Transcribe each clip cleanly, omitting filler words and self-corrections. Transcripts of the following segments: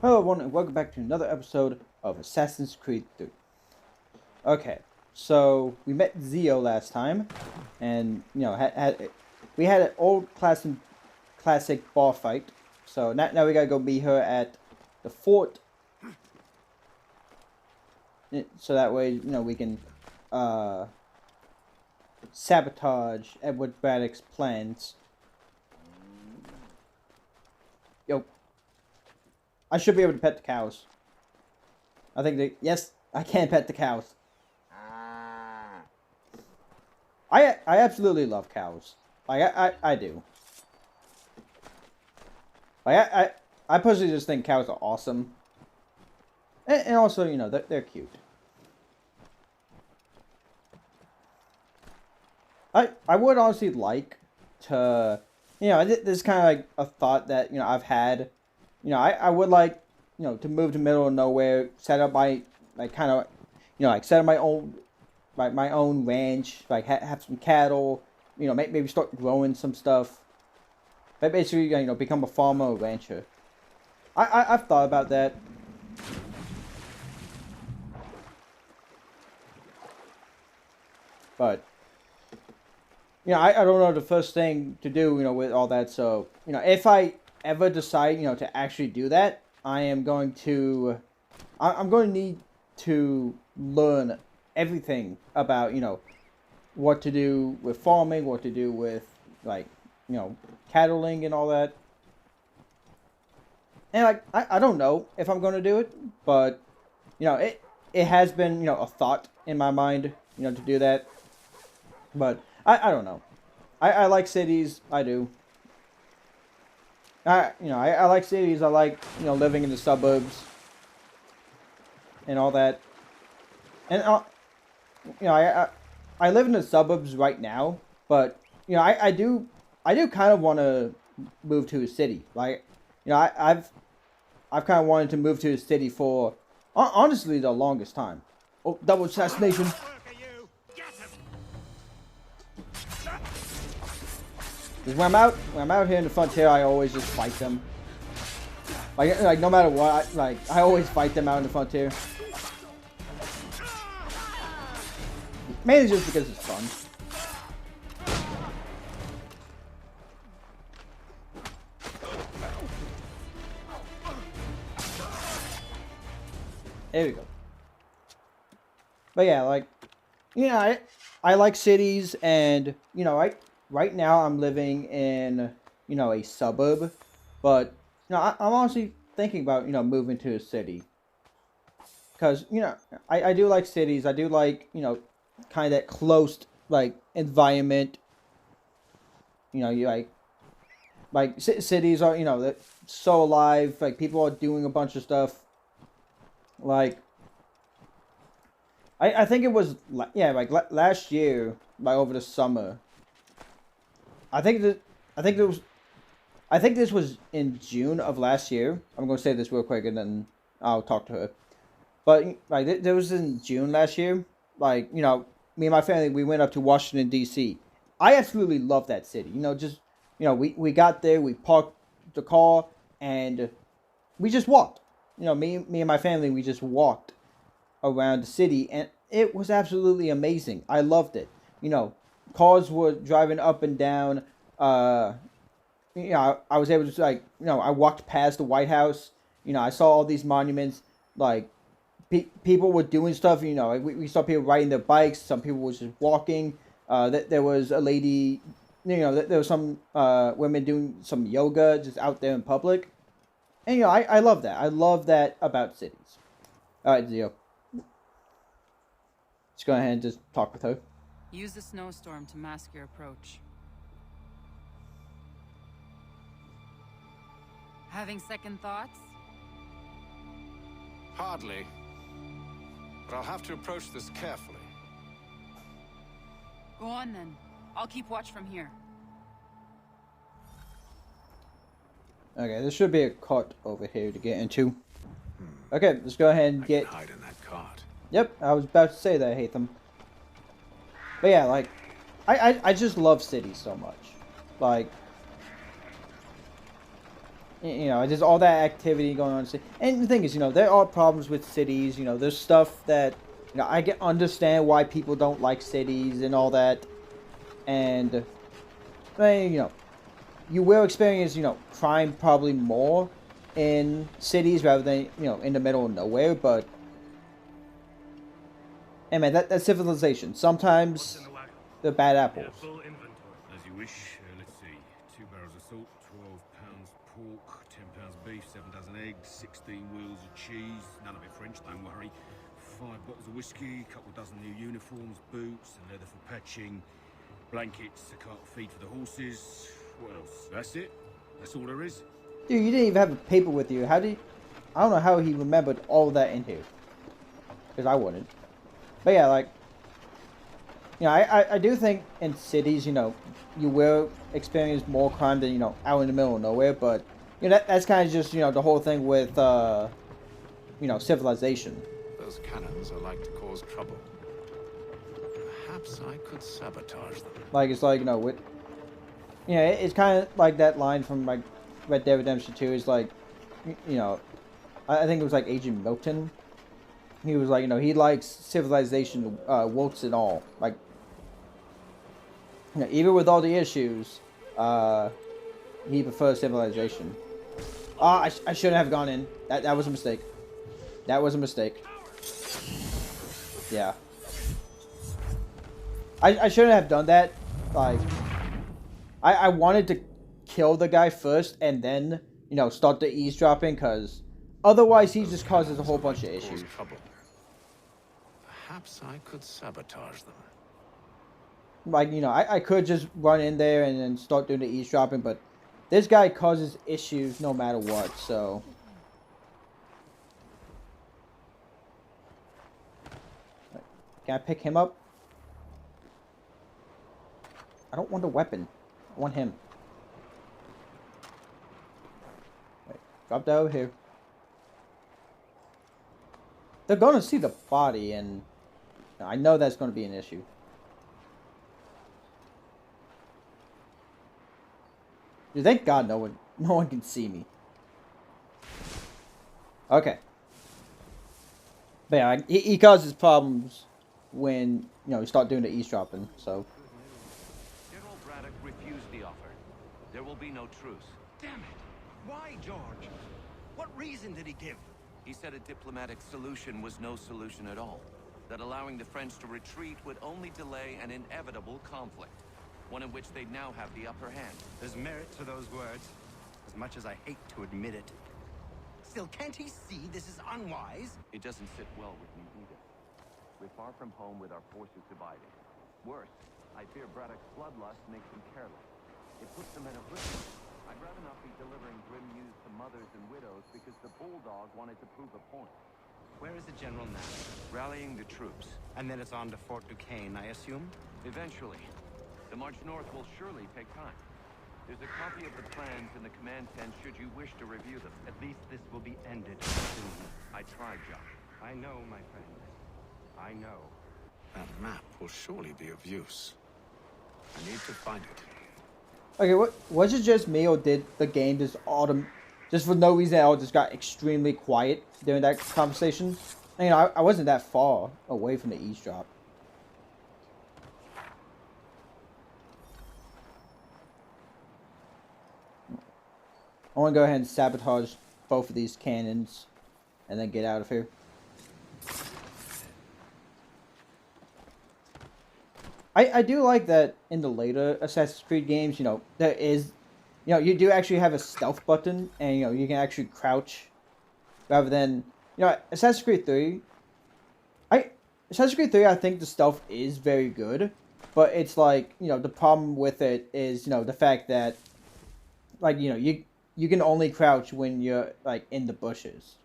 Hello everyone and welcome back to another episode of Assassin's Creed 3. Okay, so we met Zio last time, and we had an old classic bar fight. So now we gotta go meet her at the fort, so that way we can sabotage Edward Braddock's plans. Yo. I should be able to pet the cows. I think yes, I can pet the cows. I absolutely love cows. Like I do. Like I personally just think cows are awesome. And also, they're cute. I would honestly like to, this is kind of like a thought that, I've had. I would like, to move to middle of nowhere, set up my, set up my own, my own ranch, have some cattle, maybe start growing some stuff. But basically, become a farmer or rancher. I've thought about that. But, I don't know the first thing to do, with all that. So, if I ever decide, to actually do that, I'm going to need to learn everything about, what to do with farming, what to do with, cattling and all that. And, I don't know if I'm going to do it, but, it has been, a thought in my mind, to do that. But, I don't know. I like cities, I do. I like cities. I like, living in the suburbs and all that. And, I live in the suburbs right now, but, I do kind of want to move to a city. Like, I've kind of wanted to move to a city for, honestly, the longest time. Oh, double assassination. Because when I'm out here in the frontier, I always just fight them. Like no matter what, I always fight them out in the frontier. Mainly just because it's fun. There we go. But yeah, I like cities, and right now I'm living in, a suburb, but, I'm honestly thinking about, moving to a city. Because, I do like cities. I do like, kind of that close, environment. You cities are, they're so alive. Like, people are doing a bunch of stuff. Like, I think it was, last year, over the summer. I think this was in June of last year. I'm going to say this real quick and then I'll talk to her. But, there was in June last year. Me and my family, we went up to Washington, D.C. I absolutely love that city. We got there, we parked the car, and we just walked. Me and my family, we just walked around the city, and it was absolutely amazing. I loved it. Cars were driving up and down. I was able to, I walked past the White House. I saw all these monuments. People were doing stuff. We saw people riding their bikes. Some people were just walking. There was a lady, there was some women doing some yoga just out there in public. And, I love that. I love that about cities. All right, Zio. Let's go ahead and just talk with her. Use the snowstorm to mask your approach. Having second thoughts? Hardly. But I'll have to approach this carefully. Go on then. I'll keep watch from here. Okay, there should be a cart over here to get into. Okay, let's go ahead and I get... can hide in that cart. Yep, I was about to say that, Hatham. But yeah, I just love cities so much. you know, there's all that activity going on. And the thing is, you know, there are problems with cities. You know, there's stuff that, you know, understand why people don't like cities and all that. And, you know, you will experience, you know, crime probably more in cities rather than, you know, in the middle of nowhere. But, hey man, that's civilization. Sometimes they're bad apples. As you wish. Let's see. 2 barrels of salt, 12 pounds pork, 10 pounds beef, 7 dozen eggs, 16 wheels of cheese. None of it French, don't worry. 5 bottles of whiskey, a couple dozen new uniforms, boots and leather for patching, blankets, a cart feed for the horses. What else? That's it? That's all there is? Dude, you didn't even have a paper with you. How did... I don't know how he remembered all that in here. Because I wouldn't. But yeah, like... You know, I do think in cities, you know, you will experience more crime than, you know, out in the middle of nowhere. But, you know, that's kind of just, you know, the whole thing with, you know, civilization. Those cannons are like to cause trouble. Perhaps I could sabotage them. Like, it's like, you know, with... You know, it's kind of like that line from, like, Red Dead Redemption 2 is like, you know, I think it was like Agent Milton. He was like, you know, he likes civilization, warts and all. Like, you know, even with all the issues, he prefers civilization. I shouldn't have gone in. That was a mistake. That was a mistake. Yeah. I shouldn't have done that. Like, I wanted to kill the guy first and then, you know, start the eavesdropping, because otherwise he just causes a whole bunch of issues. Perhaps I could sabotage them. Like, you know, I could just run in there and then start doing the eavesdropping, but this guy causes issues no matter what, so... Can I pick him up? I don't want a weapon. I want him. Wait, drop that over here. They're gonna see the body, and I know that's gonna be an issue. Dude, thank God no one can see me. Okay. But yeah, he causes problems when, you know, you start doing the eavesdropping, so. General Braddock refused the offer. There will be no truce. Damn it! Why, George? What reason did he give? He said a diplomatic solution was no solution at all. That allowing the French to retreat would only delay an inevitable conflict. One in which they'd now have the upper hand. There's merit to those words, as much as I hate to admit it. Still, can't he see this is unwise? It doesn't sit well with me either. We're far from home with our forces divided. Worse, I fear Braddock's bloodlust makes him careless. It puts them in a prison. I'd rather not be delivering grim news to mothers and widows because the bulldog wanted to prove a point. Where is the general now? Rallying the troops. And then it's on to Fort Duquesne, I assume? Eventually. The march north will surely take time. There's a copy of the plans in the command tent should you wish to review them. At least this will be ended soon. I tried, Josh. I know, my friend. I know. That map will surely be of use. I need to find it. Okay, was it just me, or did the game just just for no reason at all, just got extremely quiet during that conversation? You know, I wasn't that far away from the eavesdrop. I want to go ahead and sabotage both of these cannons and then get out of here. I do like that in the later Assassin's Creed games, you know, there is, you know, you do actually have a stealth button, and, you know, you can actually crouch rather than, you know, Assassin's Creed 3, I think the stealth is very good, but it's like, you know, the problem with it is, you know, the fact that, like, you know, you can only crouch when you're, like, in the bushes.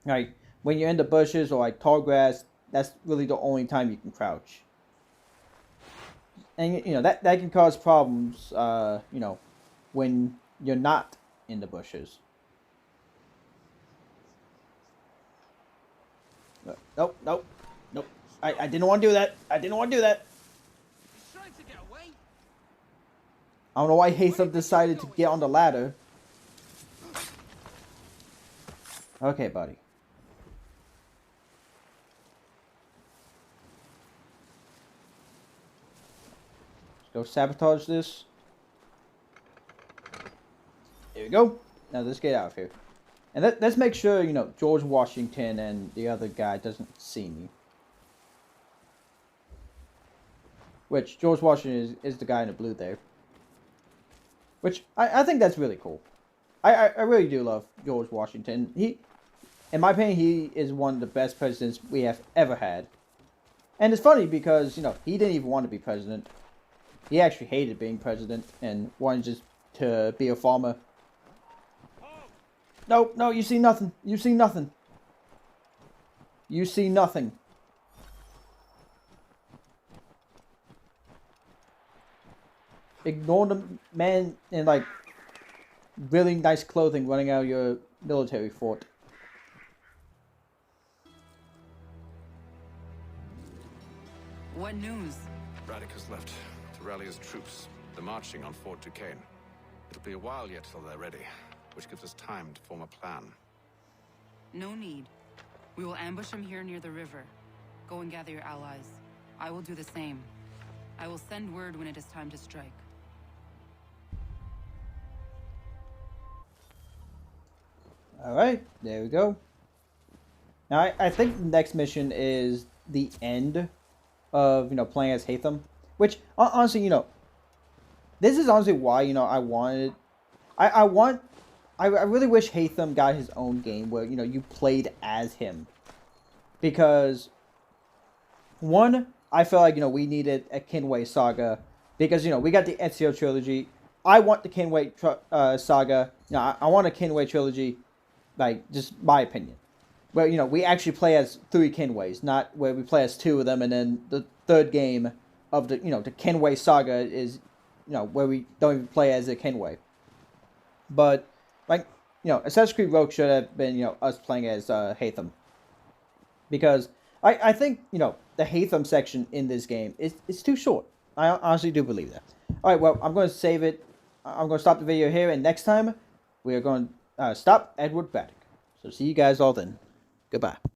Like, when you're in the bushes or, like, tall grass, that's really the only time you can crouch. And, you know, that can cause problems, you know, when you're not in the bushes. Nope, nope, nope. I didn't want to do that. I didn't want to do that. Trying to get away? I don't know why Hatham decided to get on the ladder. Okay, buddy. Let's go sabotage this. There we go. Now let's get out of here. And let's make sure, you know, George Washington and the other guy doesn't see me. Which, George Washington is the guy in the blue there. Which, I think that's really cool. I really do love George Washington. He, in my opinion, he is one of the best presidents we have ever had. And it's funny because, you know, he didn't even want to be president. He actually hated being president and wanted just to be a farmer. No, no, you see nothing. You see nothing. You see nothing. Ignore the man in, like, really nice clothing running out of your military fort. What news? Braddock has left to rally his troops. They're marching on Fort Duquesne. It'll be a while yet till they're ready, which gives us time to form a plan. No need. We will ambush him here near the river. Go and gather your allies. I will do the same. I will send word when it is time to strike. Alright, there we go. Now, I think the next mission is the end of, you know, playing as Hatham. Which, honestly, you know, this is honestly why, you know, I wanted... I really wish Hatham got his own game where, you know, you played as him. Because, one, I felt like, you know, we needed a Kenway saga. Because, you know, we got the Ezio trilogy. I want the Kenway saga. You know, I want a Kenway trilogy. Like, just my opinion. Where, you know, we actually play as 3 Kenways, not where we play as 2 of them, and then the third game of the, you know, the Kenway saga is, you know, where we don't even play as a Kenway. But, like, you know, Assassin's Creed Rogue should have been, you know, us playing as Hatham. Because I think, you know, the Hatham section in this game is too short. I honestly do believe that. Alright, well, I'm going to save it. I'm going to stop the video here, and next time, we are going to stop Edward Braddock. So see you guys all then. Goodbye.